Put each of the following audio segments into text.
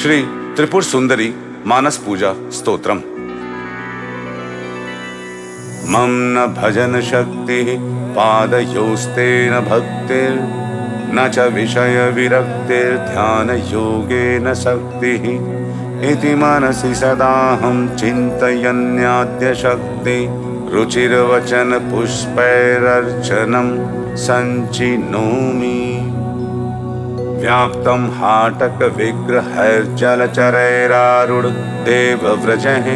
श्री त्रिपुर सुंदरी मानस पूजा स्तोत्रम। मम न भजन शक्ति पादयोस्तेन भक्तिर न च विषय विरक्तिर ध्यान योगेन शक्तिः इति मनसि सदाहं चिन्तयन्याद्य शक्ति रुचिर्वचन पुष्पैरर्चनं संचिनोमि। व्याप्तं हाटक विग्रहैर्जलचरैरारूढ देवव्रजः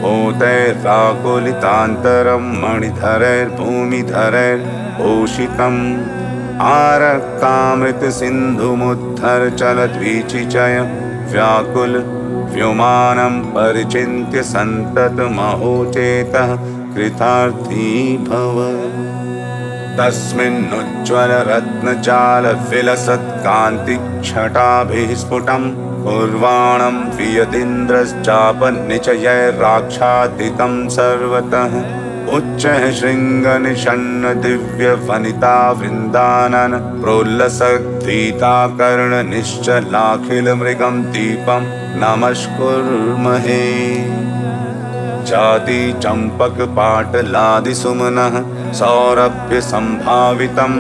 भूतैराकुलितान्तरं मणिधरैर्भूमिधरैर्भूषितम् आरक्तामृत सिन्धुमुद्धर चलद्वीचिचय व्याकुल व्योमानं परिचिन्त्य सन्ततमहोचेतः कृतार्थी भव। तस्मिन्नुज्ज्वल रत्नजाल विलसत् कान्तिच्छटाभिः स्फुटं कुर्वाणं वियतीन्द्रश्चापनिचयैराच्छादितं सर्वतः उच्चः शृङ्गनिषण्ण दिव्य वनिता वृन्दानन प्रोल्लसद्भीताकर्ण निश्चलाखिल मृगं दीपं नमस्कुर्महे। जाति चम्पक पाटलादि सुमनः सौरभ्य संभावितं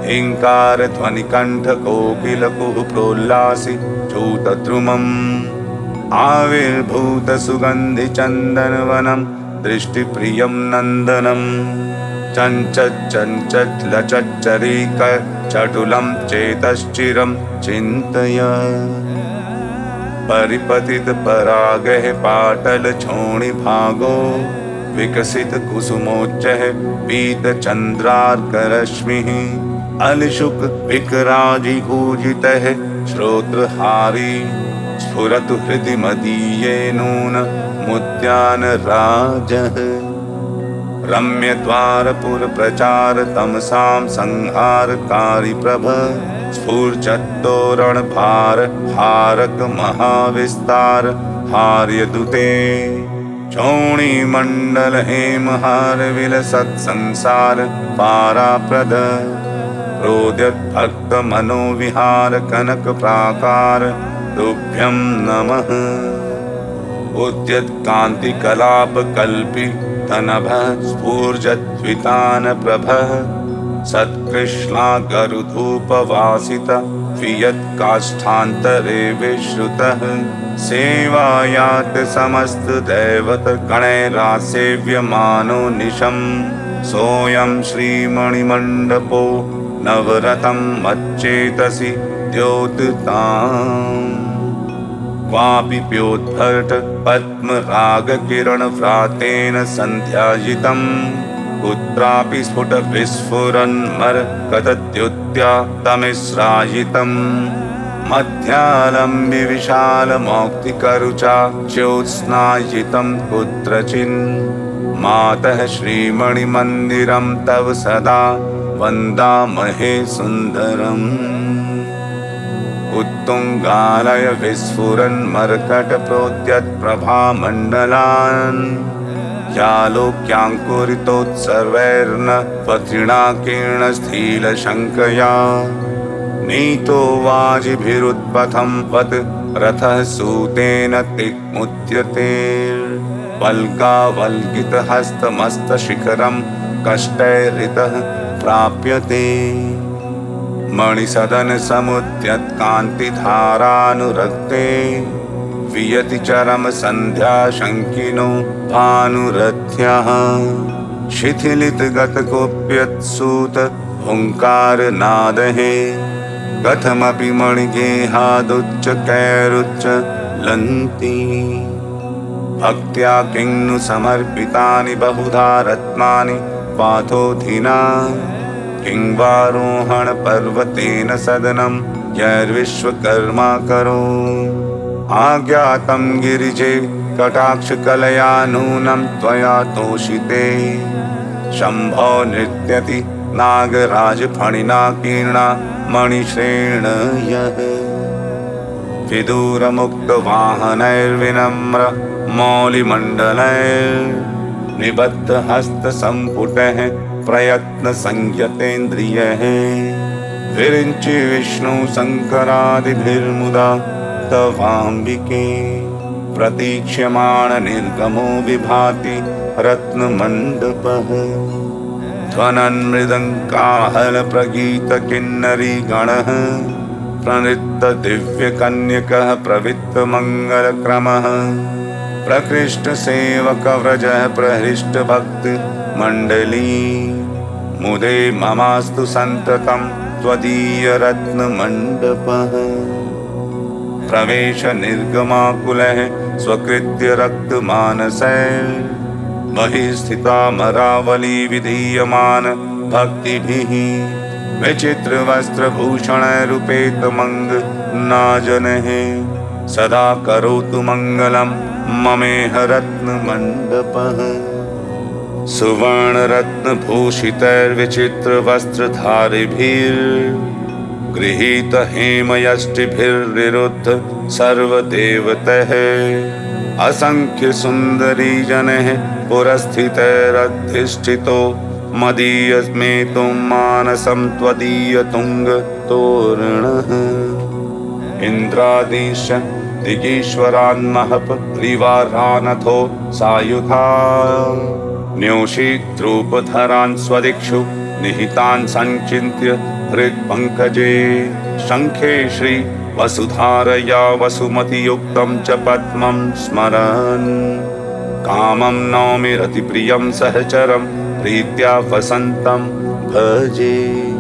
हिंकार ध्वनि कंठ कोकिल कुह प्रोल्लासी चूतद्रुमम् आविर्भूत सुगंधि चंदन वनम दृष्टि प्रियं नंदनम चंचच्चरीक चटुलं चेतश्चिरं चिन्तय। परिपतित परागः पाटल छोणि भागो विकसित कुसुमोच्चः पीत चंद्रार्करश्मिः अलशुक विकराजिभूजितः श्रोत्रहारी स्फुरतु हृदि मदीये नून मुद्यान राजः। रम्य द्वारपुर प्रचार तमसां संहारकारी प्रभ स्फूर्जत्तोरण भार हारक महाविस्तार हार्यदुते चौणी मंडल हेमहार विलसत् संसार पाराप्रद प्रोद्यत भक्त मनोविहार कनक प्राकार तुभ्यं नमः। उद्यत कांति कलाप कल्पि तनभ स्फूर्जद्वितान प्रभः सत्कृष्णा गरुधूपवासित वियत् काष्ठान्तरे विश्रुतः सेवायात समस्त दैवत गणैरासेव्यमानो निशं सोऽयं श्रीमणिमण्डपो नवरतं मच्चेतसि द्योतताम्। क्वापि प्योद्भट पद्मरागकिरण व्रातेन सन्ध्यायितं कुत्रापि स्फुट विस्फुरन्मरकतद्युत्यातमिस्रायितं मध्यालम्बि विशालमौक्तिकरुचा ज्योत्स्नायितं कुत्रचिन् मातः श्रीमणिमन्दिरं तव सदा वन्दामहे सुन्दरम्। उत्तुङ्गालय विस्फुरन् मर्कट प्रोद्यत् प्रभामण्डलान् यालोक्याङ्कुरितोत्सर्वैर्न पत्रिणाकीर्णस्थीलशङ्कया नीतो वाजिभिरुत्पथं वत् रथः सूतेन तिग्मुद्यते वल्गावल्गितहस्तमस्तशिखरं कष्टैरितः प्राप्यते। मणिसदन समुद्यत कान्तिधारानुरक्ते वियति चरम संध्या शंकिनो भानुरथ्यः शिथिलित गत कुप्यत्सूत हुंकार नादहे कथमपि मणिगेहादुच्च कैरुच्च लन्ति भक्त्या किन्नु समर्पितानि बहुधा रत्नानि पाथोधिना किंवारोहण पर्वतेन सदनं यैर्विश्वकर्मा करो आज्ञातं गिरिजे कटाक्षकलया नूनं त्वया तोषिते शम्भो नृत्यति नागराजफणिना कीर्णा मणिश्रेणयः विदूरमुक्तवाहनैर्विनम्र मौलिमण्डलैर्निबद्धहस्तसम्पुटः प्रयत्न संयतेन्द्रियः विरिञ्चि विष्णु शंकरादिभिर्मुदा तवाम्बिके। प्रतीक्ष्यमाण निर्गमो विभाति रत्नमण्डपः। ध्वनन् मृदङ्काहल प्रगीत किन्नरी गणः। प्रणृत्त दिव्यकन्यकः प्रवित्त मङ्गलक्रमः। प्रकृष्ट सेवक व्रजः प्रहृष्ट भक्त मण्डली। मुदे ममास्तु सन्ततं त्वदीय रत्नमण्डपः। प्रवेश निर्गमाकुलः स्वकृत्य रक्तमानसै। बहिः स्थितामरावली विधीयमान भक्तिभिः। विचित्रवस्त्रभूषणैरुपेतमङ्गनाजनैः। सदा करोतु मङ्गलं ममेह रत्नमण्डपः। सुवर्णरत्नभूषितैर्विचित्रवस्त्रधारिभिर्गृहीत हेमयष्टिभिर्निरुद्ध सर्वदेवतैः। असंख्य सुन्दरी जनैः पुरस्थितैरधिष्ठितो मदीयस्मेतुं मानसं त्वदीय तुङ्गतोरणः। इन्द्रादीश दिगीश्वरान्महः परिवारानथो सायुधा। न्योषिद्रूपधरान् स्वदिक्षु निहितान् सञ्चिन्त्य हृत्पङ्कजे। शङ्खे श्री वसुधारया वसुमतियुक्तं च पद्मं स्मरन्। कामं नौमि रतिप्रियं सहचरं प्रीत्या वसन्तं भजे।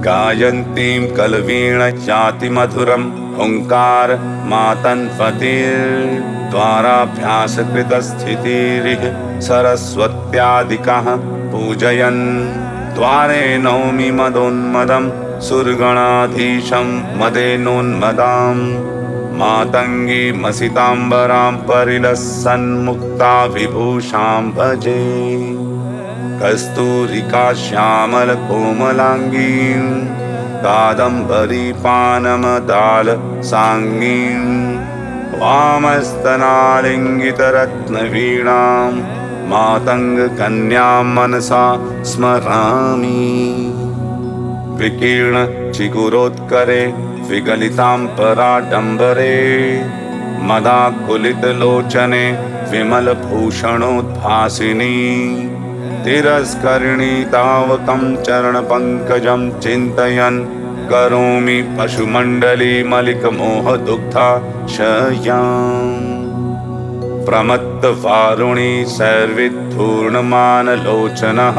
गायन्तीं कलवीणजातिमधुरं हुङ्कार मातन्वतिर्द्वाराभ्यासकृतस्थितिरिह सरस्वत्यादिकः पूजयन्। द्वारे नौमि मदोन्मदं सुरगणाधीशं मदेनोन्मदां। मातङ्गीमसिताम्बरां परिलसन्मुक्ता विभूषां भजे। कस्तूरिका श्यामलकोमलाङ्गीं कादम्बरीपानमदालसाङ्गीं। वामस्तनालिङ्गितरत्नवीणां मातङ्गकन्यां मनसा स्मरामि। विकीर्णचिगुरोत्करे विगलितां पराडम्बरे। मदाकुलितलोचने विमलभूषणोद्भासिनी। तिरस्करिणी तावकं चरणपङ्कजं चिन्तयन् करोमि पशुमण्डली मलिकमोहदुग्धा शय्याम्। प्रमत्तवारुणी सैर्विद्धूर्णमानलोचनः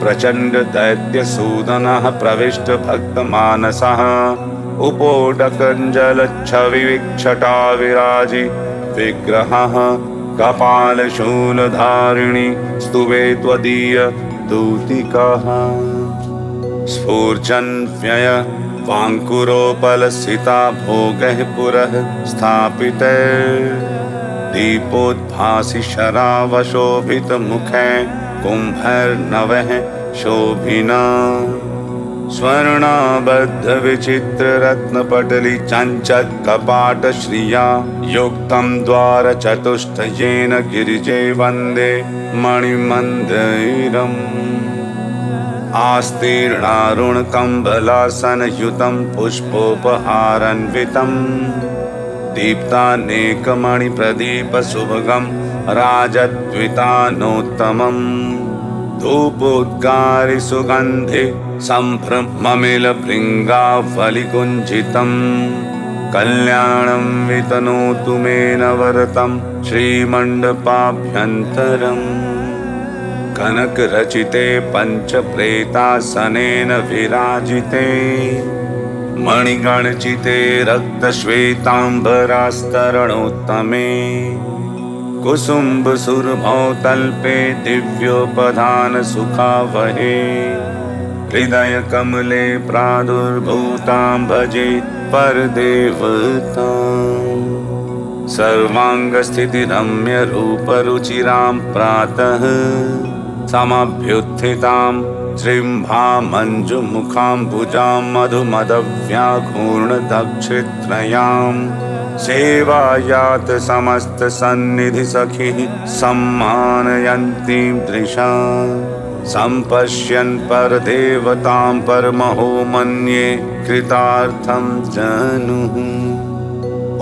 प्रचण्डदैत्यसूदनः प्रविष्ट भक्तमानसः। उपोडकञ्जलच्छविविक्षटा विराजि विग्रहः। कपालशूलधारिणी स्तुवे त्वदीय दूतिकः। स्फूर्जन्व्यय वाङ्कुरोपलसिता भोगैः पुरः स्थापितैर्दीपोद्भासि शरावशोभितमुखैः कुम्भैर्नवैः शोभिना। स्वर्णाबद्धविचित्ररत्नपटली चञ्चत्कपाटश्रिया युक्तं द्वारचतुष्टयेन गिरिजे वन्दे मणिमन्दिरम्। आस्तीर्णारुणकम्बलासनयुतं पुष्पोपहारान्वितं। दीप्तानेकमणिप्रदीपसुभगं राजद्वितानोत्तमम्। धूपोद्गारि सुगन्धे सम्भ्रममिलभृङ्गावलिकुञ्जितं। कल्याणं वितनोतु मे नवरतं श्रीमण्डपाभ्यन्तरम्। कनकरचिते पञ्चप्रेतासनेन विराजिते। मणिगणचिते रक्तश्वेताम्बरास्तरणोत्तमे। कुसुम्बसुरभौ तल्पे दिव्योपधानसुखावहे। हृदयकमले प्रादुर्भूतां भजे परदेवताम्। सर्वाङ्गस्थितिरम्यरूपरुचिरां प्रातः समभ्युत्थितां जृम्भामञ्जुमुखाम्बुजां मधुमदव्याघूर्णदक्षित्रयाम्। सेवायात समस्तसन्निधिसखिः सम्मानयन्तीं दृशा। सम्पश्यन् परदेवतां परमहो मन्ये कृतार्थं जनुः।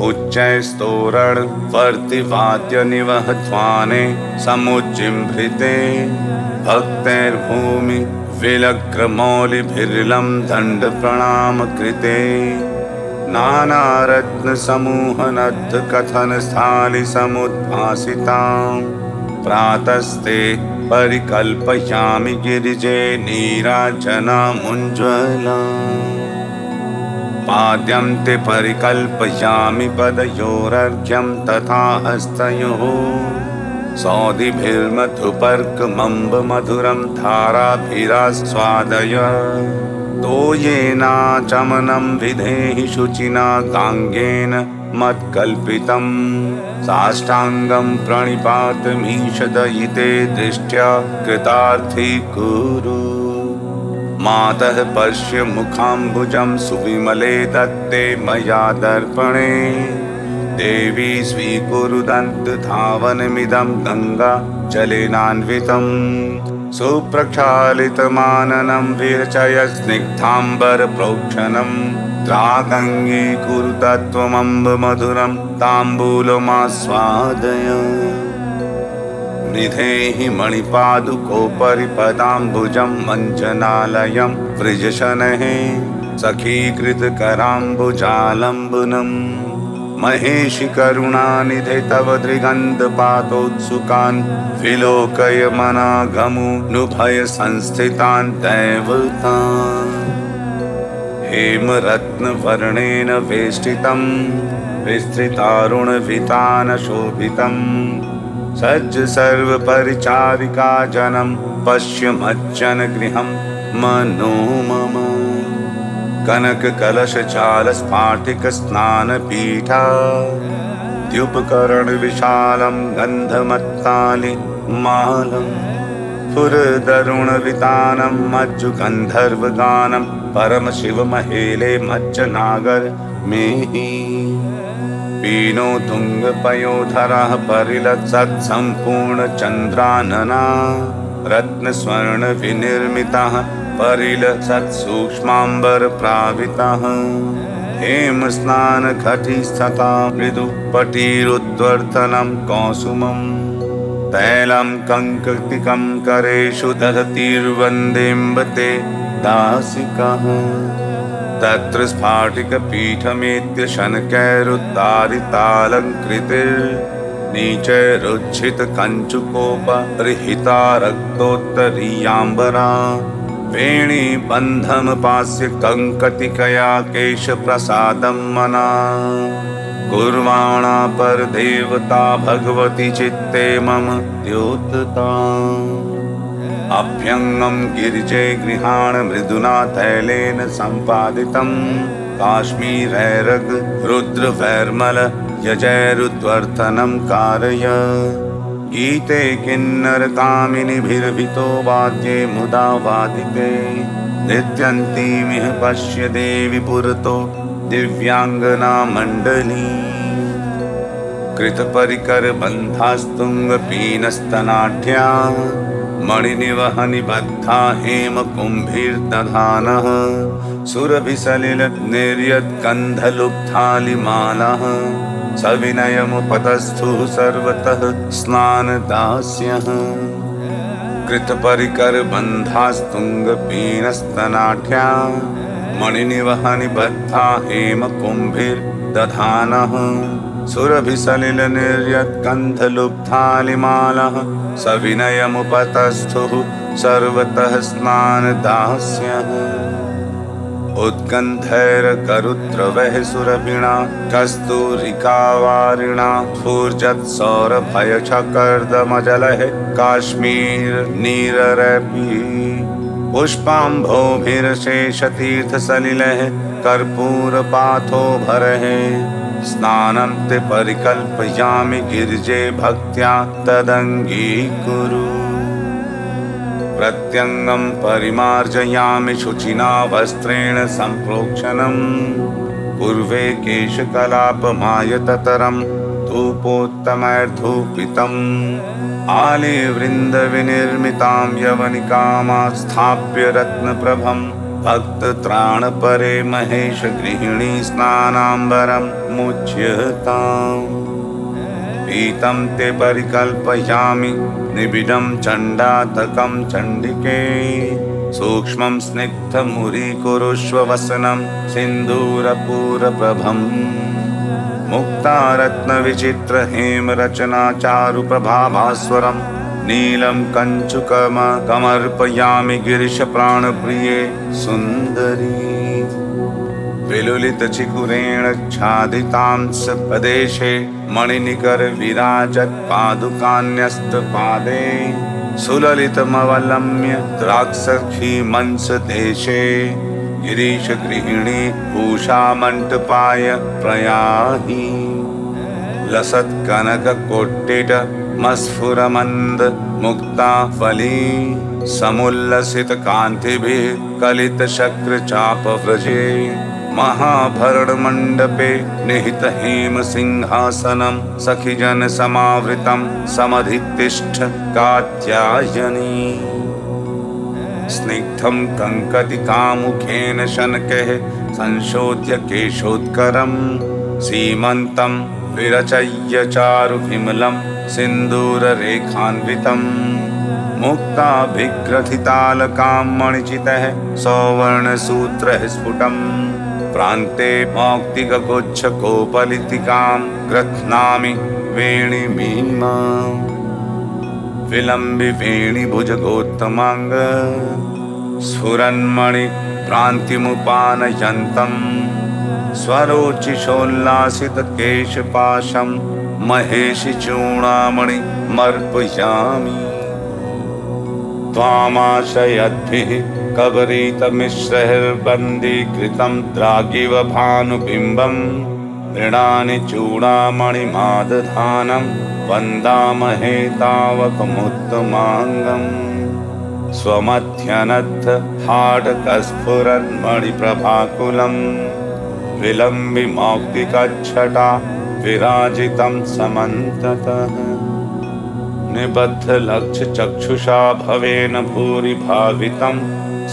उच्चैस्तोरण वर्तिवाद्य निवहध्वाने समुज्जिम्भृते भक्तैर्भूमि विलग्रमौलिभिर्लं दण्ड प्रणाम कृते नानारत्न समूहनद्ध कथन स्थालि समुद्भासितां प्रातस्ते परिकल्पयामि गिरिजे नीराजनामुज्ज्वलाम् पाद्यं ते परिकल्पयामि पदयोरर्घ्यं तथा हस्तयोः सौदिभिर्मधुपर्कमम्ब मधुरं धाराभिरास्वादय तोयेनाचमनं विधेहि शुचिना गाङ्गेन मत्कल्पितं साष्टाङ्गं प्रणिपातमीशदयिते दृष्ट्या कृतार्थी कुरु मातः पश्य मुखाम्बुजं सुविमले दत्ते मया दर्पणे देवी स्वीकुरु दन्तधावनमिदं गङ्गा जलेनान्वितं सुप्रक्षालितमाननं विरचय स्निग्धाम्बरप्रोक्षणं त्रागङ्गीकुरु तत्त्वमम्ब मधुरं ताम्बूलमास्वादय निधेहि मणिपादुकोपरि पदाम्बुजं मञ्जनालयं वृजशनैः सखीकृतकराम्बुजालम्बनम् महेशि करुणानिधे तव दृगन्धपातोत्सुकान् विलोकय मनागमुनुभय संस्थितान् दैवतान् हेमरत्नवर्णेन वेष्टितं विस्तृतारुणवितानशोभितं सज्ज सर्वपरिचारिका जनं पश्य मज्जनगृहं मनोमम कनककलशचालस्फाटिकस्नानपीठा द्युपकरणविशालं गन्धमत्तालिमालं फुरदरुणवितानं मज्जुगन्धर्वगानं परमशिवमहेले मज्जनागरमेहि पीनो तुङ्गपयोधरः परिलसत्सम्पूर्णचन्द्रानना रत्नस्वर्णविनिर्मितः परिलसत्सूक्ष्माम्बरप्रावितः हेमस्नानघटिस्तथा मृदुपटीरुद्वर्तनं कौसुमं तैलं कङ्कटिकं करेषु दधतीर्वन्देम्बते दासिकः तत्र स्फाटिकपीठमेत्य शनकैरुत्तारितालङ्कृतिर्नीचैरुज्झितकञ्चुकोपरिहिता रक्तोत्तरीयाम्बरा वेणीबन्धमपास्य कङ्कटिकया केशप्रसादं मना कुर्वाणा परदेवता भगवती चित्ते मम द्योतता अभ्यङ्गं गिरिजे गृहाण मृदुना तैलेन सम्पादितं काश्मीरैरग रुद्रवैर्मल यजैरुद्वर्तनं कारय गीते किन्नरकामिनीभिर्भितो वाद्ये मुदा वादिते नृत्यन्तीमिह पश्य देवि पुरतो दिव्याङ्गना मण्डली कृतपरिकरबन्धास्तुङ्गपीनस्तनाढ्या मणिनिवहनिबद्धा हेमकुम्भिर्दधानः सुरभिसलिलनिर्यत्कन्धलुब्धालिमालः सविनयमुपतस्थुः सर्वतः स्नानदास्यः कृतपरिकरबन्धास्तुङ्गपीनस्तनाढ्या मणिनिवहनिबद्धा हेमकुम्भिर्दधानः सुरभिसलिलनिर्यत्कन्धलुब्धालिमालः सविनयमुपतस्थुः सर्वतः स्नानदास्यः उत्कण्ठैर्करुद्रवैः सुरभिणा कस्तूरिकावारिणा स्फूर्जत्सौरभयचकर्दमजलैः काश्मीरनीररैः पुष्पाम्भोभिर्शेषतीर्थसलिलैः कर्पूरपाथोभरैः स्नानं ते परिकल्पयामि गिरिजे भक्त्या तदङ्गीकुरु प्रत्यङ्गं परिमार्जयामि शुचिना वस्त्रेण सम्प्रोक्षणं पूर्वे केशकलापमायततरं धूपोत्तमैर्धूपितम् आलिवृन्दविनिर्मितां यवनिकामास्थाप्य रत्नप्रभं भक्त त्राण परे महेश गृहिणी स्नानांबरम मुच्यताम् पीतं ते परिकल्पयामि निबिडं चण्डातकं चण्डिके सूक्ष्मं स्निग्धमुरीकुरुष्व वसनं सिन्दूरपूरप्रभम् मुक्तारत्नविचित्र हेमरचना चारुप्रभाभास्वरं नीलं कञ्चुकमर्पयामि गिरिश प्राणप्रिये सुन्दरी विलुलितचिकुरेण छादितां प्रदेशे मणिनिकर विराजत् पादुकान्यस्तपादे सुललितमवलम्ब्य द्राक्षर्षि मंसदेशे गिरीश गृहिणी भूषामण्टपाय प्रयाहि लसत्कनककोट्टिट मस्फुरमन्द मुक्ता फली समुल्लसित कान्तिभिः कलितशक्रचापव्रजे महाभरणमण्डपे निहित हेम सिंहासनं सखिजन समावृतं समधितिष्ठ कात्यायनी स्निग्धं कङ्कतिकामुखेन शनकैः संशोध्य केशोत्करं सीमन्तं विरचय्य चारुविमलं सिन्दूररेखान्वितम् मुक्ताभिग्रथितालकां मणिचितः सौवर्णसूत्रः स्फुटम् प्रान्ते मौक्तिकगुच्छकोपलितिकां गृह्णामि वेणीमीमाम् विलम्बि वेणीभुजगोत्तमाङ्ग स्फुरन्मणि प्रान्तिमुपानयन्तम् स्वरोचिषोल्लासित केशपाशं महेशि चूडामणि मर्पयामि त्वामाश्रयद्भिः कबरीतमिश्रैर्बन्दीकृतं द्रागिव भानुबिम्बं मृणानि चूडामणिमादधानं वन्दामहे तावकमुत्तमाङ्गम् स्वमध्यनद्ध हाटकस्फुरन्मणिप्रभाकुलं विलम्बि मौक्तिकच्छटा विराजितं समन्ततः निबद्धलक्षचक्षुषा भवेन भूरि भावितं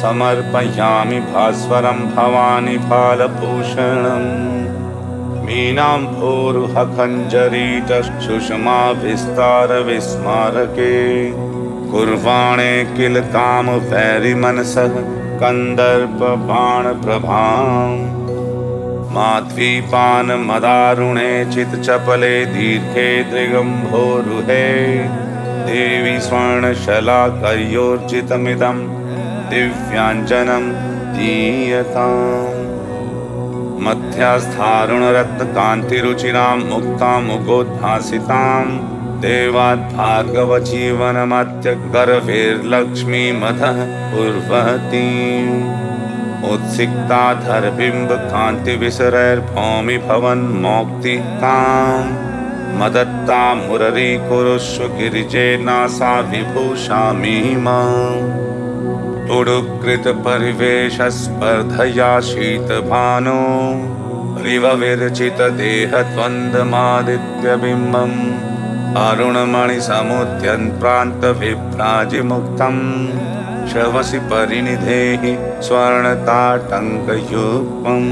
समर्पयामि भास्वरं भवानि फालभूषणम् मीनाम्भोरुहखञ्जरीटशुषमा विस्तारविस्मारके कुर्वाणे किल कामवैरिमनसः कन्दर्पबाणप्रभाम् माध्वीपानमदारुणे चितचपले दीर्घे दृगम्भोरुहे देवी स्वर्णशलाकयोर्जितमिदं दिव्याञ्जनं दीयताम् मध्यास्थारुणरत्नकान्तिरुचिरां मुक्तामुगोद्भासितां देवाद्भार्गवजीवनमत्य गर्भैर्लक्ष्मीमधः कुर्वतीम् उत्सिक्ताधरबिम्बकान्तिविसरैर्भौमि भवन्मौक्तिकाम् मदत्ता मुररीकुरुष्व गिरिजे नासा विभूषामीमाम् उडुकृतपरिवेशस्पर्धया शीतभानो रिवविरचितदेहद्वन्द्वमादित्यबिम्बम् अरुणमणिसमुद्यन्प्रान्तविभ्राजिमुक्तम् श्रवसि परिनिधेहि स्वर्णताटङ्कयुग्मम्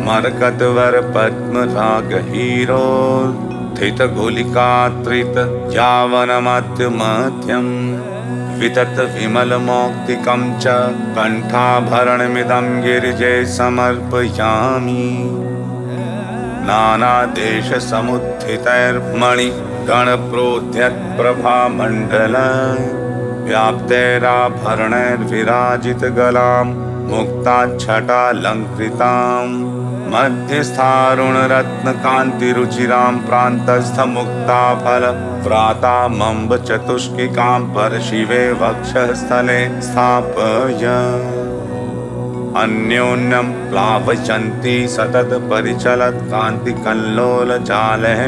मरकतवरपद्मरागहीरोत्थितगुलिकात्रित यावनमध्यमध्यम् वितत विमलमौक्तिकं च कण्ठाभरणमिदं गिरिजे समर्पयामि नानादेशसमुत्थितैर्मणिगणप्रोद्यत्प्रभामण्डल व्याप्तैराभरणैर्विराजितगलां मुक्ताच्छटालङ्कृताम् मध्यस्थारुणरत्नकान्तिरुचिरां प्रान्तस्थमुक्ताफल व्रातामम्बचतुष्किकां परशिवे वक्षःस्थले स्थापय अन्योन्यं प्लावयन्ती सतत परिचलत् कान्तिकल्लोलजालः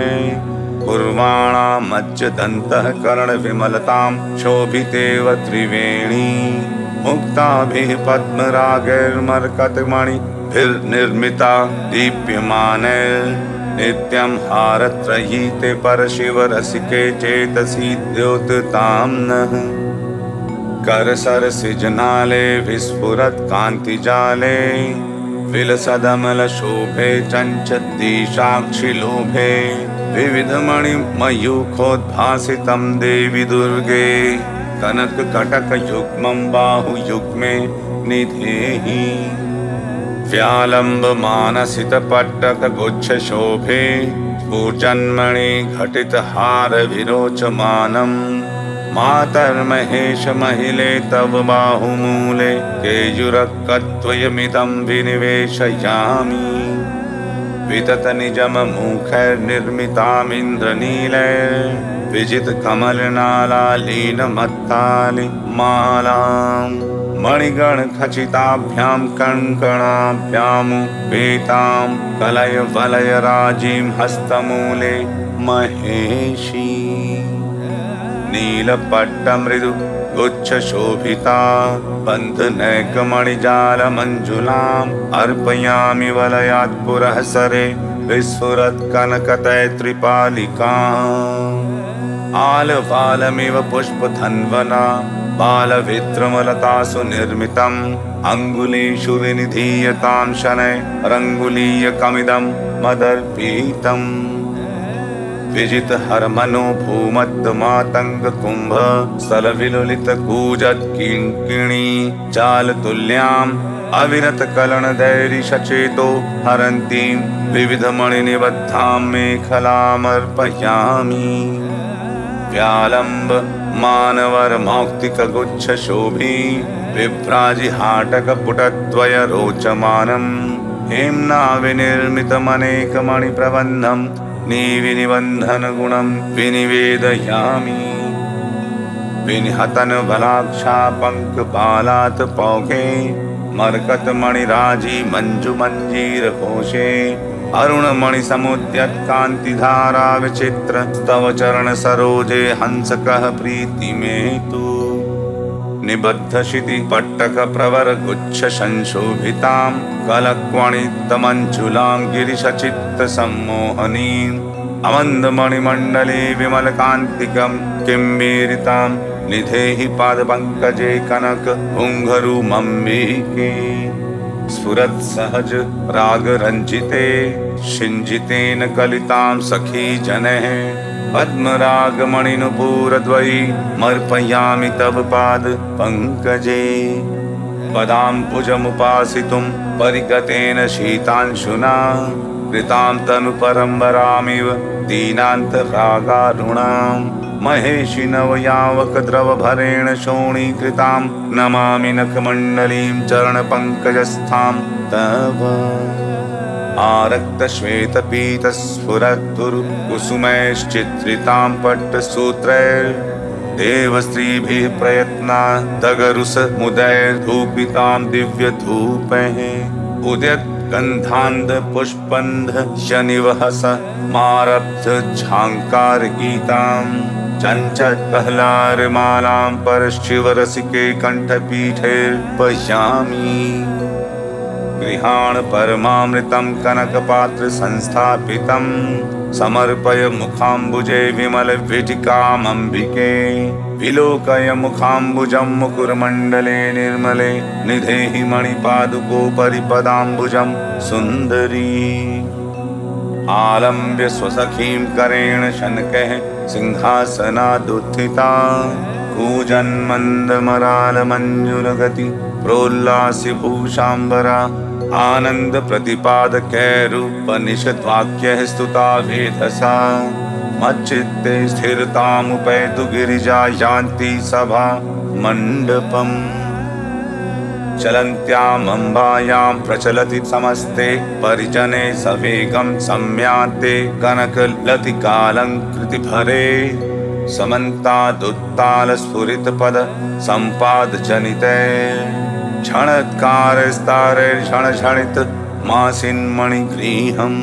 कुर्वाणामज्जदन्तः कर्णविमलतां शोभितेव त्रिवेणी मुक्ताभिः पद्मरागैर्मरकतमणिभिर्निर्मिता दीप्यमानैर्नित्यं हारत्रयीते परशिवरसिके चेतसि द्योततां नः करसरसिजनाले विस्फुरत् कान्तिजाले विलसदमलशोभे चञ्चद्दिशाक्षिलोभे विविधमणिमयूखोद्भासितं देवि दुर्गे कनककटकयुग्मं बाहुयुग्मे निधेहि व्यालम्बमानसितपट्टकगुच्छशोभे स्फूर्जन्मणि घटितहारविरोचमानम् मातर्महेश महिले तव बाहुमूले केयुरक्कत्वयमिदं विनिवेशयामि विततनिजममुखैर्निर्मितामिन्द्रनीलैः विजितकमलनालालीनमत्तालिमालाम् मणिगणखचिताभ्यां कङ्कणाभ्यामुपेतां कलयवलयराजीं हस्तमूले महेशी नीलपट्टमृदु गुच्छशोभिता बन्धनैकमणिजालमञ्जुलाम् अर्पयामि वलयात् पुरःसरे विस्फुरत्कनकतैत्रिपालिकाम् आलवालमिव पुष्पधन्वना बालविद्रुमलतासु निर्मितम् अङ्गुलीषु विनिधीयतां शनैरङ्गुलीयकमिदं मदर्पितम् विजितहरमनो भूमद्मातङ्गकुम्भ स्थलविलुलितकूजत्किङ्किणी जालतुल्याम् अविरतकलनदैरिशचेतो हरन्तीं विविधमणिनिबद्धां मेखलामर्पयामि व्यालम्ब मानवरमौक्तिकगुच्छशोभी विभ्राजिहाटकपुटद्वय रोचमानम् हेम्ना विनिर्मितमनेकमणिप्रबन्धम् निविनिबन्धनगुणं विनिवेदयामि विनिहतनबलाक्षा पङ्कपालात् पौखे मरकतमणिराजी मञ्जुमञ्जीरघोषे अरुणमणिसमुद्यत्कान्तिधारा विचित्र तव चरणसरोजे हंसकः प्रीतिमेतु निबद्धशितिपट्टकप्रवरगुच्छसंशोभितां कलक्वणितमञ्जुलां गिरिशचित्तसम्मोहनीम् अमन्दमणिमण्डले विमलकान्तिकं किम्बीरितां निधेहि पादपङ्कजे कनक पुङ्गरुमम्बिके स्फुरत्सहज रागरञ्जिते शिञ्जितेन कलितां सखी जनैः पद्मरागमणिनुपूरद्वयी मर्पयामि तव पाद पङ्कजे पदाम्बुजमुपासितुं परिगतेन शीतांशुना कृतां तनुपरम्परामिव दीनान्तरागारुणाम् महेशि नवयावकद्रवभरेण शोणीकृतां नमामि नखमण्डलीं चरणपङ्कजस्थां तव आरक्तश्वेतपीतस्फुरद्गुरुकुसुमैश्चित्रितां पट्टसूत्रैर्देवस्त्रीभिः प्रयत्नादगरुसमुदैर्धूपितां दिव्यधूपैः उद्यद्गन्धान्धपुष्पन्ध शनिवहस मारब्धझाङ्कारगीतां चञ्चत्कह्लारमालां परशिवरसिके कण्ठपीठैर्पश्यामि गृहाण परमामृतं कनकपात्र संस्थापितं समर्पय मुखाम्बुजे विमलवीटिकामम्बिके विलोकय मुखाम्बुजं मुकुरमण्डले निर्मले निधेहि मणिपादुकोपरि पदाम्बुजं सुन्दरी आलम्ब्य स्वसखीं करेण शनकैः सिंहासनादुत्थिता कूजन्मन्दमरालमञ्जुलगति प्रोल्लास्य भूषाम्बरा आनंद प्रतिपादकैरुपनिषद्वाक्यैः स्तुता वेधसा मच्चित्ते स्थिरतामुपैतु गिरिजा यान्ति सभा मण्डपम् चलन्त्यामम्बायां प्रचलति समस्ते परिजने सवेगं सम्यान्ते कनकलतिकालङ्कृतिभरे समन्तादुत्तालस्फुरितपद सम्पादजनिते क्षणत्कारस्तारैर्क्षणक्षणित मासिन्मणिगृहम्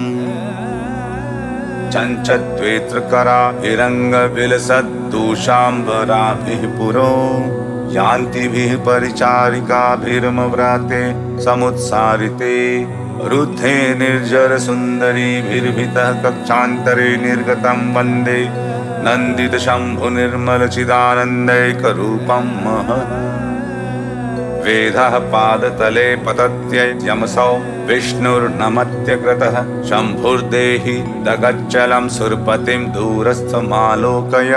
चञ्चत्वेत्रकरा हिरङ्गविलसद्दूषाम्बराभिः पुरो यान्तिभिः परिचारिकाभिर्मव्राते समुत्सारिते रुद्धे निर्जरसुन्दरीभिर्भितः कक्षान्तरे निर्गतं वन्दे नन्दितशम्भुनिर्मलचिदानन्दैकरूपं महत् वेदः पादतले पतत्ययमसौ विष्णुर्नमत्यकृतः शम्भुर्देहि दगच्चलं सुरपतिं दूरस्थमालोकय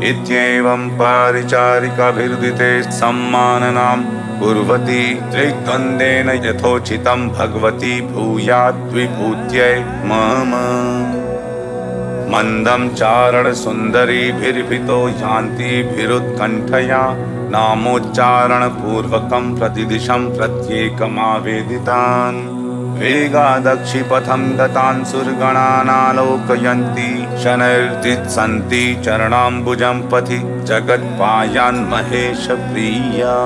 इत्येवं पारिचारिकाभिरुदिते सम्माननां कुर्वती त्रिद्वन्द्वेन यथोचितं भगवती भूयाद्विभूत्यै मम मन्दं चारणसुन्दरीभिर्भितो यान्तिभिरुत्कण्ठया नामोच्चारणपूर्वकं प्रतिदिशं प्रत्येकमावेदितान् वेगादक्षिपथं गतान् सुरगणानालोकयन्ति शनैर्दित्सन्ति चरणाम्बुजं पथि जगत्पायान् महेशप्रिया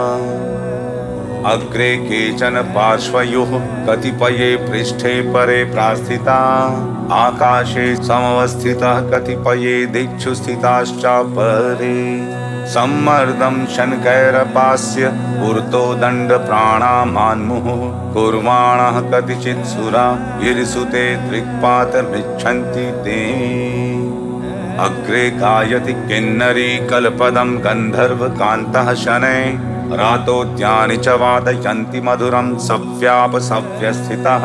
अग्रे केचन पार्श्वयोः कतिपये पृष्ठे परे प्रास्थिता आकाशे समवस्थितः कतिपये दिक्षु स्थिताश्च परे सम्मर्दं शनकैरपास्य पुरतो दण्डप्राणामान्मुहुः कुर्वाणः कतिचित् सुरा गिरिसुते दृक्पातमिच्छन्ति ते अग्रे गायति किन्नरी कल्पदं गन्धर्वकान्तः शनैः रातोद्यानि च वादयन्ति मधुरं सव्यापसव्यस्थितः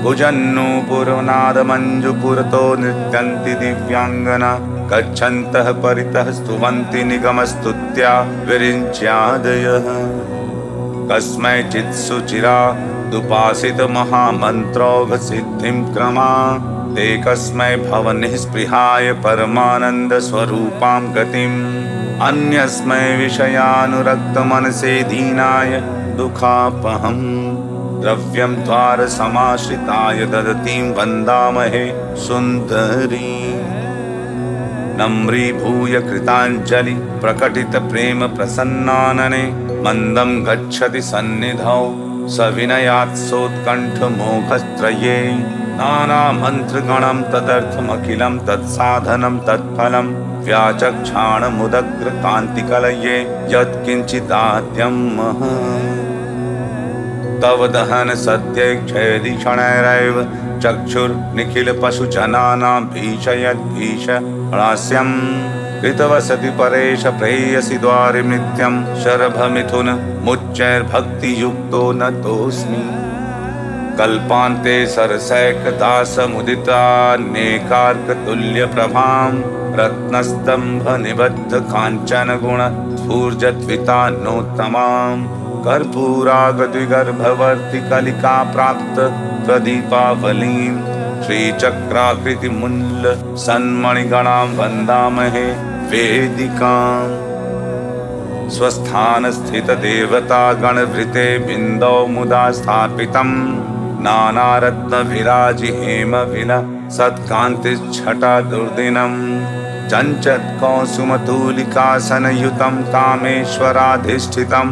भुजन्नूपुरनादमञ्जुपुरतो नृत्यन्ति दिव्याङ्गना गच्छन्तः परितः स्तुवन्ति निगमस्तुत्या विरिञ्च्यादयः कस्मैचित् सुचिरादुपासितमहामन्त्रौघसिद्धिं क्रमा ते कस्मै भवनिःस्पृहाय परमानन्दस्वरूपां गतिम् अन्यस्मै विषयानुरक्तमनसे दीनाय दुःखापहम् द्रव्यं द्वारसमाश्रिताय ददतीं वन्दामहे सुन्दरी नम्रीभूय कृताञ्जलि प्रकटित प्रेम प्रसन्नानने मन्दं गच्छति सन्निधौ सविनयात् सोत्कण्ठमोघस्त्रये नानामन्त्रगणं तदर्थमखिलं तत्साधनं तत्फलं व्याचक्षाणमुदग्रकान्तिकलये यत्किञ्चिदाद्यं तव दहन सद्ये क्षयदिक्षणैरेव चक्षुर्निखिलपशुजनानां भीषयद्भीषणास्यम् कृतवसति परेश प्रेयसि द्वारि नित्यं शरभमिथुन मुच्चैर्भक्तियुक्तो नतोऽस्मि कल्पान्ते सरसैकदासमुदितानेकार्कतुल्यप्रभां रत्नस्तम्भनिबद्धकाञ्चनगुणस्फूर्जद्वितान्नोत्तमां कर्पूरागद्विगर्भवर्ति कलिका प्राप्त प्रदीपावलीं श्रीचक्राकृतिमुल्ल सन्मणिगणां वन्दामहे वेदिकाम् स्वस्थानस्थितदेवतागणवृते बिन्दौ मुदा स्थापितम् नानारत्नविराजिहेमविलसत्कान्तिच्छटा दुर्दिनम् चञ्चत्कौसुमतूलिकासनयुतं कामेश्वराधिष्ठितं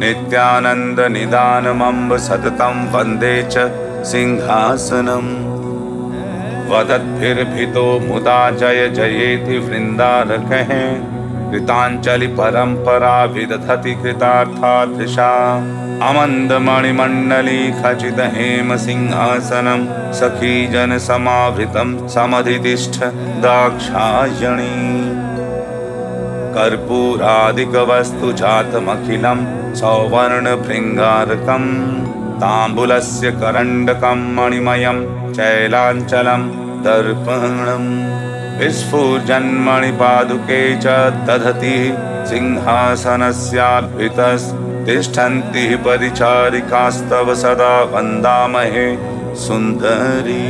नित्यानन्दनिदानमम्ब सततं वन्दे च सिंहासनम् वदद्भिर्भितो मुदा जय जयेति वृन्दारकः कृताञ्जलि परम्परा विदधति कृतार्थादृशा अमन्दमणिमण्डली खचित हेम सिंहासनं सखीजन समावृतं समधितिष्ठ दाक्षायणी कर्पूरादिकवस्तु जातमखिलं सौवर्णभृङ्गारकं ताम्बूलस्य करण्डकं मणिमयं चैलाञ्चलं दर्पणम् विस्फुर्जन्मणिपादुके च दधति सिंहासनस्यार्पितस्तिष्ठन्ति परिचारिकास्तव सदा वन्दामहे सुन्दरी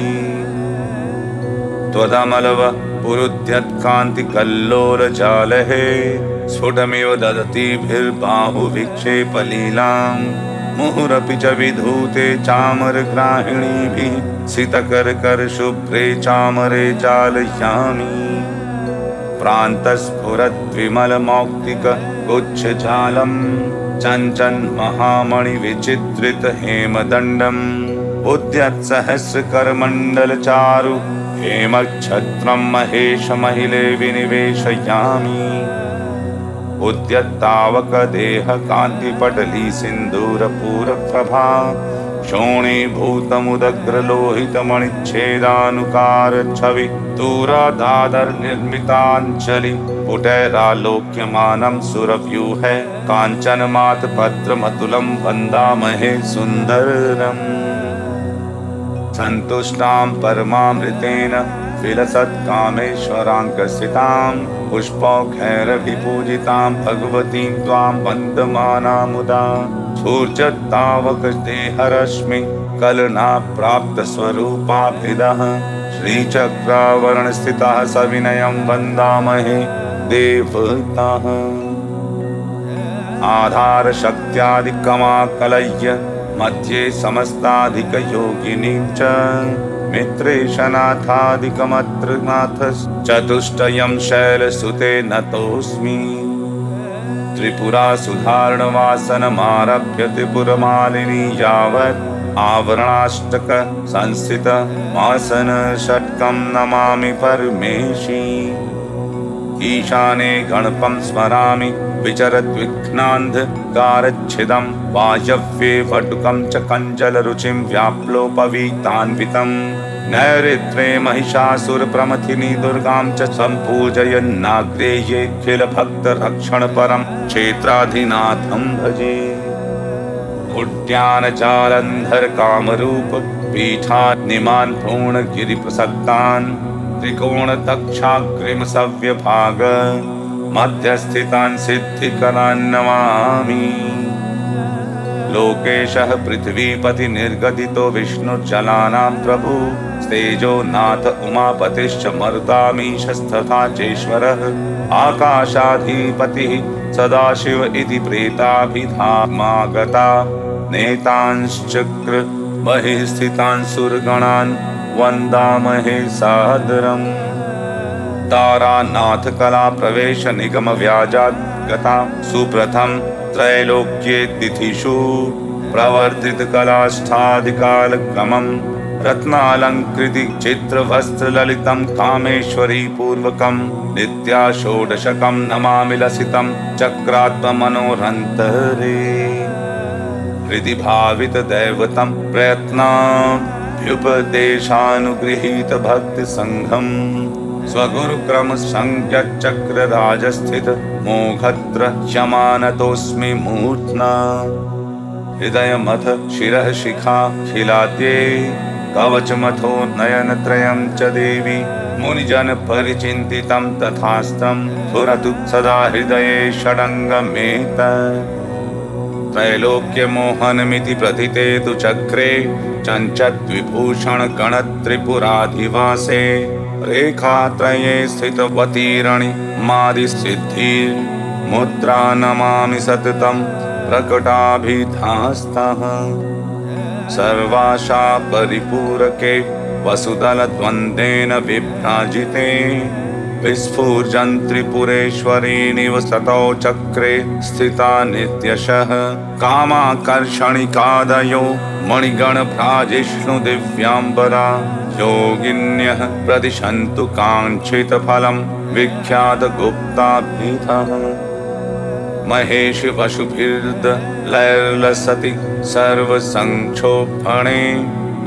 त्वदमलव पुरुद्यत्कान्तिकल्लोलजालहे स्फुटमिव ददतीभिर्बाहुविक्षेपलीलाम् मुहुरपि च विधूते चामरग्राहिणीभिः सितकरकरशुभ्रे चामरे चालयामि प्रान्तस्फुरद्विमलमौक्तिकगुच्छजालं चञ्चन्महामणिविचित्रितहेमदण्डम् उद्यत्सहस्रकरमण्डलचारु हेमच्छत्रं महेशमहिले विनिवेशयामि उद्यत्तावकदेहकान्तिपटली सिन्दूरपूरप्रभा शोणीभूतमुदग्रलोहितमणिच्छेदानुकार छवि दूरादादर्निर्मिताञ्जलि पुटैरालोक्यमानं सुरव्यूहे काञ्चनमातपत्रमतुलं वन्दामहे सुन्दरम् सन्तुष्टां परमामृतेन विलसत्कामेश्वराङ्कसितां पुष्पौघैरभिपूजितां भगवतीं त्वां वन्दमानामुदा सूर्यतावकदेहरश्मि कलना प्राप्तस्वरूपाभिदः श्रीचक्रावरणस्थितः सविनयं वन्दामहे देवताः आधारशक्त्यादिकमाकलय्य मध्ये समस्ताधिकयोगिनीं च मित्रेशनाथादिकमत्र चतुष्टयं शैलसुते नतोऽस्मि त्रिपुरासुधारणवासनमारभ्य त्रिपुरमालिनी यावत् आवरणाष्टक संस्थित मासन षट्कं नमामि परमेशी ईशाने गणपं स्मरामि विचरद्विघ्नान्धकारच्छिदं वायव्ये वटुकं च कञ्जलरुचिं व्याप्लोपवीतान्वितं नैऋत्ये महिषासुरप्रमथिनी दुर्गां च सम्पूजयन्नाग्नेयेऽखिलभक्तरक्षणपरं क्षेत्राधिनाथं भजे उद्यानजालन्धरकामरूप पीठान्निमान् पूर्णगिरिप्रसक्तान् त्रिकोणतक्षाग्रिमसव्यभाग मध्यस्थितान् सिद्धिकरान् नमामि लोकेशः पृथ्वीपति निर्गदितो विष्णुर्जलानां प्रभु तेजोनाथ उमापतिश्च मरुतामीशस्तथा चेश्वरः आकाशाधिपतिः सदाशिव इति प्रेताभिधामागता नेतांश्चक्र बहिः स्थितान् सुरगणान् वन्दामहे सादरम् तारानाथ कला प्रवेश निगम व्याजात् गता सुप्रथम त्रैलोक्ये तिथिषु प्रवर्तित कलाष्ठादिकालक्रमम् रत्नालंकृति चित्रवस्त्र ललितं कामेश्वरी पूर्वकं नित्या षोडशकं नमामि लसितं चक्रात्ममनोरन्तरे हृदि भावित दैवतं प्रयत्नाभ्युपदेशानुगृहीत भक्ति संघं स्वगुरुक्रम संज्ञचक्र राजस्थित मोघत्र यमानतोऽस्मि मूर्ध्ना हृदयमथ शिरः शिखा खिलाद्ये कवचमथो नयनत्रयं च देवी मुनिजन परिचिन्तितं तथास्तं स्फुरतु सदा हृदये षडङ्गमेतत् त्रैलोक्यमोहनमिति प्रथिते तु चक्रे चञ्चद्विभूषण गणत्रिपुराधिवासे रेखात्रये स्थितवतीरणि मादिसिद्धिर्मुद्रा नमामि सततं प्रकटाभिधास्तः सर्वाशा परिपूरके वसुदलद्वन्द्वेन विभ्राजिते विस्फुर्जन्त्रिपुरेश्वरी निवसतौ चक्रे स्थिता नित्यशः कामाकर्षणिकादयो मणिगणभ्राजिष्णु दिव्याम्बरा योगिन्यः प्रदिशन्तु काङ्क्षितफलं विख्यातगुप्ताभिधः महेश वशुभिर्दलैर्लसति सर्वसङ्क्षोभणे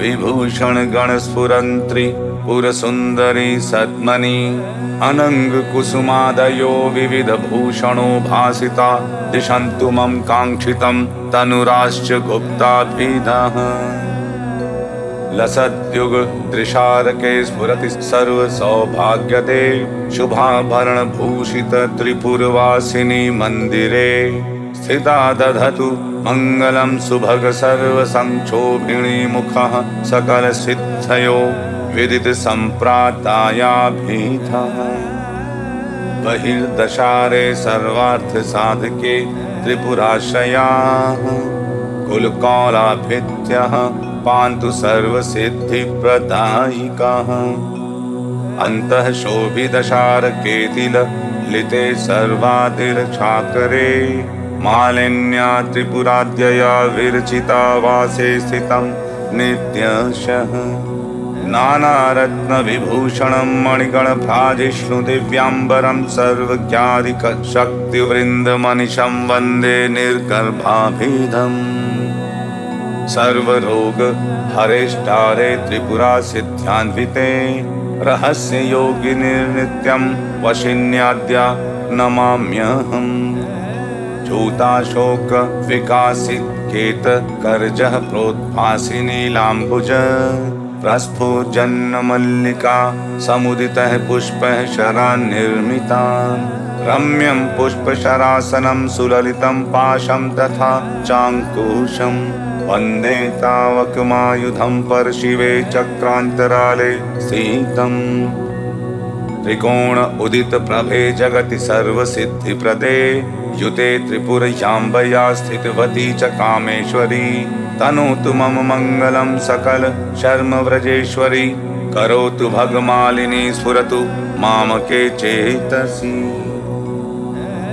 विभूषण गणस्फुरन्त्रि पुरसुन्दरी सद्मनि अनङ्गकुसुमादयो विविधभूषणो भासिता दिशन्तु मम काङ्क्षितं तनुराश्च गुप्ताभिधः लसद्युग त्रिशारके स्फुरति सर्वसौभाग्यते शुभाभरणभूषित त्रिपुरवासिनी मन्दिरे स्थिता दधतु मङ्गलं सुभग सर्वसङ्क्षोभिणी मुखः सकलसिद्धयो विदित सम्प्रातायाभिधः बहिर्दशारे सर्वार्थ साधके त्रिपुराश्रयाः कुलकौलाभित्यः पान्तु सर्वसिद्धिप्रदायिकाः अन्तः शोभितशारकेतिललिते सर्वादिरक्षाकरे मालिन्या त्रिपुराद्यया विरचिता वासे स्थितं नित्यशः नानारत्नविभूषणं मणिगणभ्राजिष्णु दिव्याम्बरं सर्वज्ञादिकशक्तिवृन्दमनिशं वन्दे निर्गर्भाभिधम् सर्वरोग हरेष्टारे त्रिपुरा सिद्ध्यान्विते रहस्य योगिनिर्नित्यं वशिन्याद्या नमाम्यहम्। चूताशोक विकासित केत कर्जः प्रोद्भासि नीलाम्बुज प्रस्फुजन्न मल्लिका समुदितः पुष्पः शरान्निर्मिता रम्यं पुष्पशरासनं सुललितं पाशं तथा चाङ्कुशम् वन्दे तावकमायुधं परशिवे चक्रान्तराले स्थितम्। त्रिकोण उदित प्रभे जगति सर्वसिद्धिप्रदे युते त्रिपुरयाम्बया स्थितवती च कामेश्वरी तनोतु मम मङ्गलं सकल शर्म व्रजेश्वरी करोतु भगमालिनी स्फुरतु मामके चेतसि।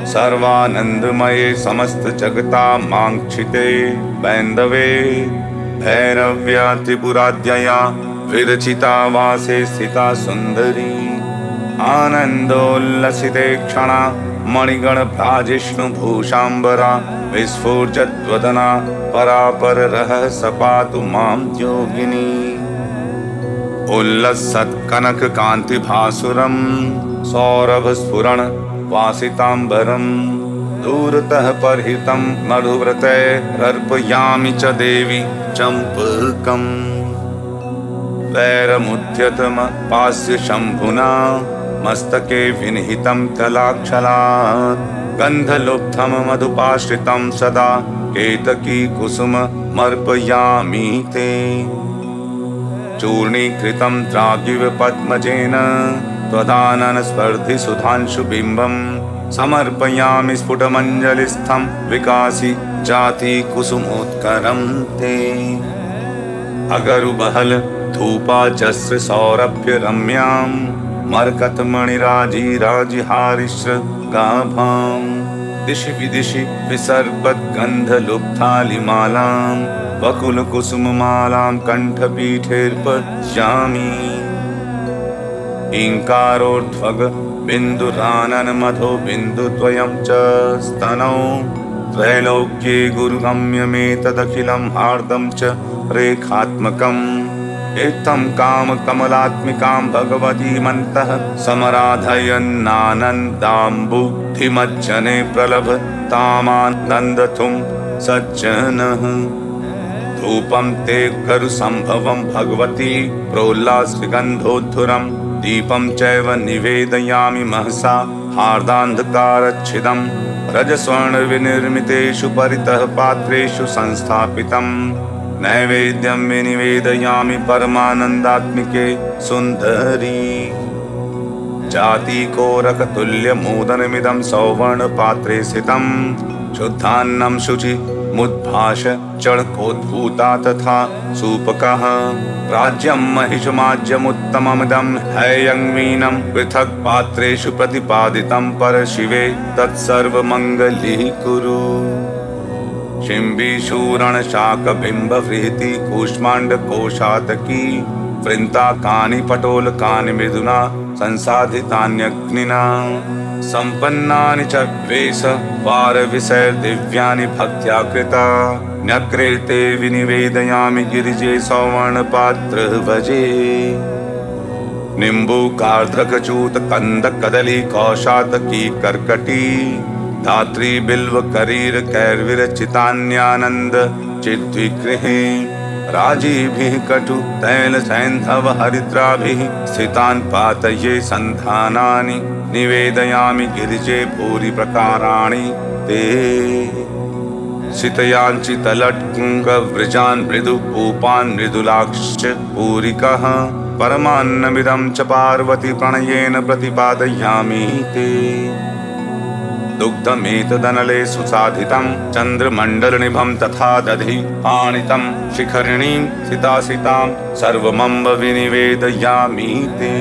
सर्वानन्दमये समस्त जगता माङ्क्षिते वैन्दवे भैरव्या त्रिपुराद्यया विरचिता वासे स्थिता सुन्दरी आनन्दोल्लसिते क्षणा मणिगणभ्राजिष्णुभूषाम्बरा विस्फुर्जद्वदना परापररः सपातु मां योगिनी। उल्लसत्कनककान्तिभासुरं सौरभस्फुरण वासिताम्बरं दूरतः परहितं मधुव्रतैरर्पयामि च देवी चम्पकम्। वैरमुद्यतमपास्य शम्भुना मस्तके विनिहितं कलाक्षलात् गन्धलुब्धं मधुपाश्रितं सदा केतकी कुसुममर्पयामि ते। चूर्णीकृतं द्रागिव पद्मजेन त्वदानन स्पर्धि सुधांशुबिम्बं समर्पयामि स्फुटमञ्जलिस्थं विकासि जाति कुसुमोत्करं ते। अगरुबहल धूपाजस्र सौरभ्य रम्यां मरकतमणिराजिराजिहारिश्र गाभां दिशि विदिशि विसर्पद्गन्धलुब्धालिमालां वकुलकुसुममालां कण्ठपीठेऽर्पयामि। ईङ्कारोर्ध्वग बिन्दुरानन मधो बिन्दुद्वयं च स्तनौ त्रैलोक्ये गुरुगम्यमेतदखिलं हार्दं च रेखात्मकम्। इत्थं कामकमलात्मिकां भगवतीमन्तः समराधयन्नानन्दाम्बुधिमज्जने प्रलभतामानन्दतुं सज्जनः। धूपं ते गरुसम्भवं भगवती प्रोल्लासगन्धोद्धुरं दीपं चैव निवेदयामि महसा हार्दान्धकारच्छिदं रजस्वर्णविनिर्मितेषु परितः पात्रेषु संस्थापितम्। नैवेद्यं विनिवेदयामि परमानन्दात्मिके सुन्दरी। जातिकोरकतुल्यमोदनमिदं सौवर्णपात्रे स्थितं शुद्धान्नं शुचिमुद्भाष चणकोद्भूता तथा सूपकः। राज्यं महिषमाज्यमुत्तममिदं हैयङ्वीनं पृथक् पात्रेषु प्रतिपादितं परशिवे तत्सर्वमङ्गलीकुरु। शिम्बीशूरण शाकबिम्बव्रीति कूष्माण्डकोशातकी वृन्ताकानि पटोलकानि मृदुना संसाधितान्यग्निना सम्पन्नानि च वेशवारविषैर्दिव्यानि भक्त्या कृता। न्यग्रे ते विनिवेदयामि गिरिजे सौवर्णपात्रभजे। निम्बूकार्द्रकचूतकन्दकदली कौशातकी कर्कटी धात्री बिल्वकरीर कैर्विरचितान्यानन्द चिद्विगृहे। राजीभिः कटु तैल सैन्धव हरिद्राभिः स्थितान् पातये सन्धानानि निवेदयामि गिरिजे भूरि प्रकाराणि ते। शीतयाञ्चितलट्कुङ्गवृजान् मृदु पूपान् मृदुलाक्श्च पूरिकः परमान्नमिदं च पार्वती प्रणयेन प्रतिपादयामि ते। दुग्धमेतदनले सुसाधितं चन्द्रमण्डलनिभं तथा दधि पाणितं शिखरिणीं सितासितां सर्वमम्ब विनिवेदयामि ते।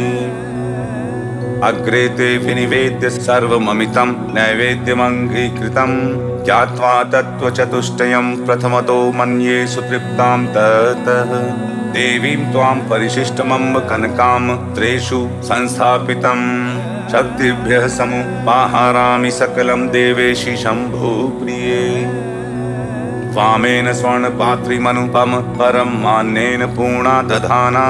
अग्रे ते विनिवेद्य सर्वममितं नैवेद्यमङ्गीकृतं ज्ञात्वा तत्त्वचतुष्टयं प्रथमतो मन्ये सुतृप्तां ततः। देवीं त्वां परिशिष्टमम्ब कनकां त्रेषु संस्थापितं शक्तिभ्यः समुपाहारामि सकलं देवेशि शम्भुप्रिये। वामेन स्वर्णपात्रीमनुपम परम मान्येन पूर्णा दधाना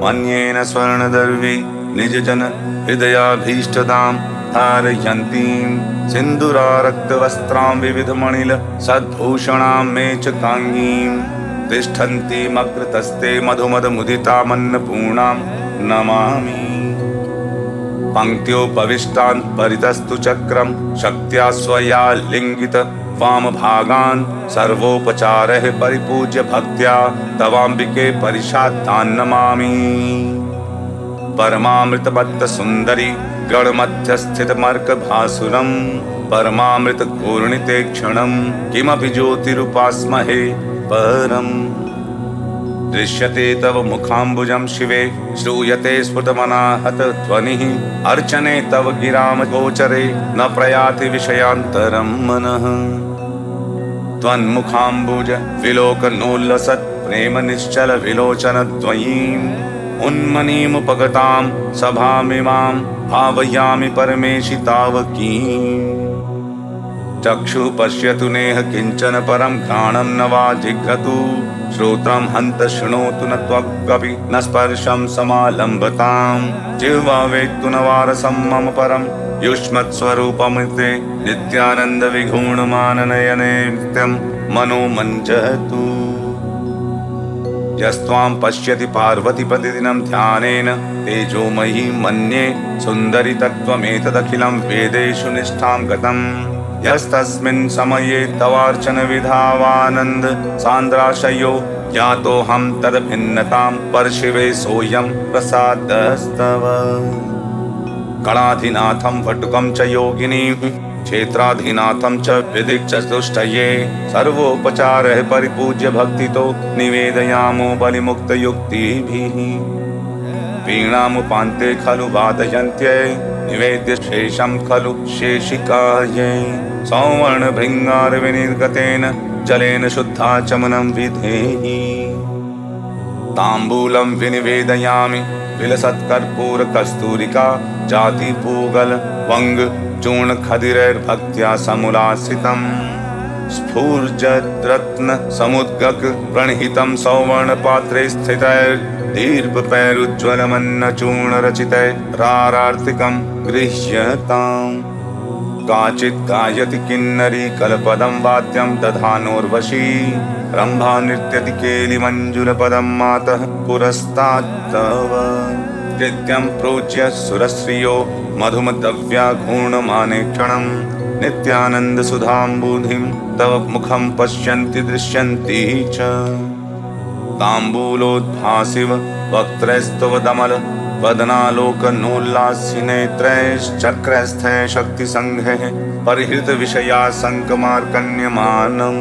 मन्येन स्वर्णदर्वी निजजन हृदयाभीष्टदां धारयन्तीं सिन्दूरारक्तवस्त्रां विविधमणिल सद्भूषणां मे च काङ्गीं तिष्ठन्तीमग्रतस्ते मधुमदमुदितामन्नपूर्णां नमामि। पङ्क्त्योपविष्टान् परितस्तु चक्रं शक्त्या स्वया लिङ्गित वामभागान् सर्वोपचारैः परिपूज्य भक्त्या तवाम्बिके परिषात्तान् नमामि। परमामृतबद्ध सुन्दरी गणमध्यस्थितमर्कभासुरं परमामृतघूर्णिते क्षणं किमपि ज्योतिरुपास्महे परम्। दृश्यते तव मुखाम्बुजं शिवे श्रूयते स्फुटमनाहत ध्वनिः अर्चने तव गिराम गोचरे न प्रयाति विषयान्तरं मनः। त्वन्मुखाम्बुज विलोकनोल्लसत् प्रेम निश्चल विलोचन द्वयीम् उन्मनीमुपगतां सभामिमां भावयामि परमेशि तावकीम्। चक्षुः पश्यतु नेह किञ्चन परं घ्राणं न वा जिघ्रतु श्रोत्रं हन्त शृणोतु न त्वक्कपि न स्पर्शं समालम्बतां जिह्वा वेत्तु न वारसं मम परं युष्मत्स्वरूपमिते नित्यानन्द विगूढमाननयने नित्यं मनो मञ्जतु। यस्त्वां पश्यति पार्वती प्रतिदिनं ध्यानेन तेजोमयी मन्ये सुन्दरि तत्त्वमेतदखिलं वेदेषु निष्ठां गतम्। यस्तस्मिन् समये तवार्चन विधावानन्द सान्द्राशयो ज्ञातोऽहं तद्भिन्नतां परशिवे सोऽयं प्रसादस्तव। गणाधिनाथं वटुकं च योगिनीं क्षेत्राधिनाथं च विदिक्चतुष्टये सर्वोपचारः परिपूज्य भक्तितो निवेदयामो बलिमुक्तयुक्तिभिः। वीणामुपान्ते खलु वादयन्त्यै निवेद्य शेषं खलु शेषिकायै सौवर्णभृङ्गारविनिर्गतेन जलेन शुद्धाचमनं विधेहि। ताम्बूलं विनिवेदयामि विलसत्कर्पूरकस्तूरिका जातिपूगल वंग चूर्ण खदिरैर्भक्त्या समुलासितं स्फूर्जद्रत्न समुद्गक प्रणहितं सौवर्णपात्रे स्थितैर्दीर्घपैरुज्ज्वलमन्नचूर्णरचितैरारार्तिकं गृह्यताम्। काचित् गायति किन्नरी कलपदं वाद्यं दधानोर्वशी रम्भा नृत्यति केलिमञ्जुलपदं मातः पुरस्तात्तव। कृत्यं प्रोच्य सुरश्रियो मधुमदव्याघूर्णमाने क्षणं नित्यानन्दसुधाम्बुधिं तव मुखं पश्यन्ति दृश्यन्ति च। ताम्बूलोद्भासिव वक्त्रैस्तव दमल वदनालोकनोल्लास्य नेत्रैश्चक्रस्थै शक्तिसङ्घैः परिहृत विषयासङ्कमार्कण्यमानम्।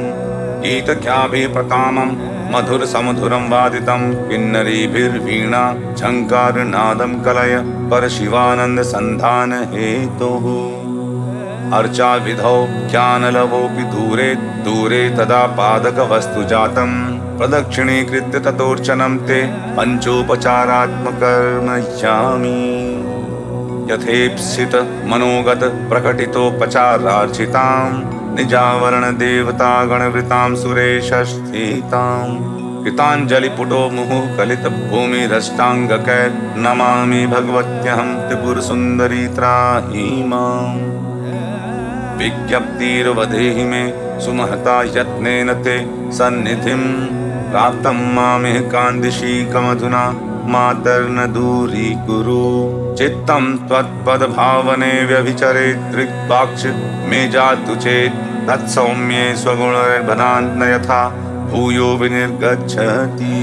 गीतख्याभिप्रकामं मधुर समधुरं वादितं किन्नरीभिर्वीणा झङ्कारनादं कलय परशिवानन्द सन्धान हेतुः। अर्चा विधौ ज्ञानलवोऽपि दूरे दूरे तदा पादकवस्तु जातं प्रदक्षिणीकृत्य ततोर्चनं ते पञ्चोपचारात्मकर्मयामि। यथेप्सित मनोगत प्रकटितोपचारार्चितां निजावरण देवता गणवृतां सुरेशस्थितां कृताञ्जलिपुटो मुहुः कलित भूमिरष्टाङ्गकैर् नमामि भगवत्यहं त्रिपुरसुन्दरी त्राहि माम्। विज्ञप्तिर्वदेहि मे सुमहता यत्नेन ते सन्निधिं प्राप्तं मामिह कान्दिशीकमधुना मातर्न दूरीकुरु। चित्तं त्वत्पदभावने व्यभिचरेत् दृग्वाक्ष मे जातु चेत् तत्सौम्ये स्वगुणैर्बधान् न यथा भूयो विनिर्गच्छति।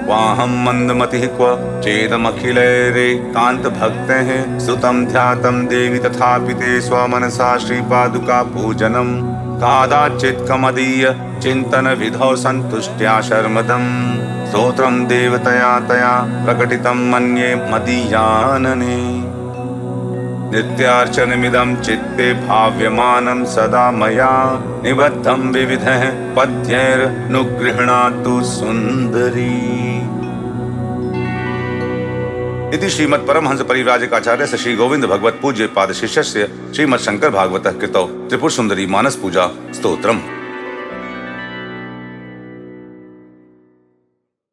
वाहं मन्दमतिः क्व चेदमखिलैरेकान्तभक्तैः सुतं ध्यातं देवि तथापि ते स्वमनसा श्रीपादुका पूजनं कादाचित् कमदीय चिन्तनविधौ सन्तुष्ट्या शर्मदं स्तोत्रं देवतया तया प्रकटितं मन्ये मदीयानने। नित्यार्चनमिदं चित्ते भाव्यमानं सदा मया निबद्धं विविधैः पद्यैर्नुगृह्णातु सुन्दरी। इति श्रीमद् परमहंस परिव्राजकाचार्य श्री गोविंद भगवत पूज्य पाद शिष्यस्य श्रीमद् शंकर भागवतः कृतौ त्रिपुर सुंदरी मानस पूजा स्तोत्रम्।